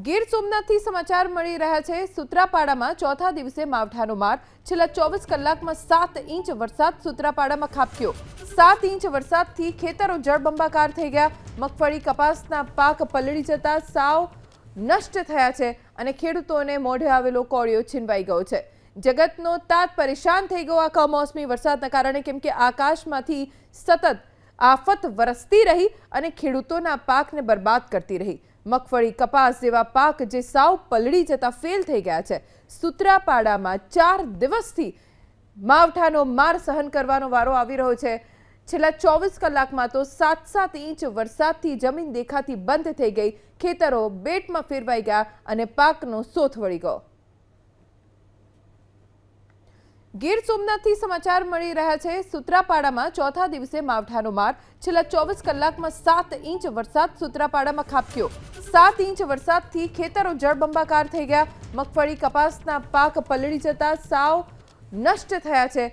ગીર સોમનાથથી સમાચાર મળી રહ્યા છે। સૂત્રાપાડામાં ચોથા દિવસે માવઠાનો માર। છેલ્લા 24 કલાકમાં 7 ઇંચ વરસાદ સૂત્રાપાડામાં ખાબક્યો। 7 ઇંચ વરસાદથી ખેતરો જળબંબાકાર થઈ ગયા। મગફળી કપાસના પાક પલળી જતા સાવ નષ્ટ થયા છે અને ખેડૂતોને મોઢે આવેલો કોળિયો છીનવાઈ ગયો છે। જગતનો તાત પરેશાન થઈ ગયો આ કમોસમી વરસાદના કારણે, કેમ કે આકાશમાંથી સતત આફત વરસતી રહી અને ખેડૂતોના પાકને બરબાદ કરતી રહી। મગફળી કપાસ જેવા પાક જે સાવ પલળી જતા ફેલ થઈ ગયા છે। સૂત્રાપાડામાં 4 દિવસથી માવઠાનો માર સહન કરવાનો વારો આવી રહ્યો છે। છેલ્લા 24 કલાકમાં તો 7-7 ઇંચ વરસાદથી જમીન દેખાતી બંધ થઈ ગઈ। ખેતરો બેટમાં ફેરવાઈ ગયા અને પાકનો સોથ વળી ગયો। ગીર સોમનાથથી સમાચાર મળી રહ્યા છે। સૂત્રાપાડામાં ચોથા દિવસે માવઠાનો માર। છેલ્લા 24 કલાકમાં 7 ઇંચ વરસાદ સૂત્રાપાડામાં ખાબક્યો। 7 ઇંચ વરસાદથી ખેતરો જળબંબાકાર થઈ ગયા। મગફળી કપાસના પાક પલળી જતા સાવ નષ્ટ થયા છે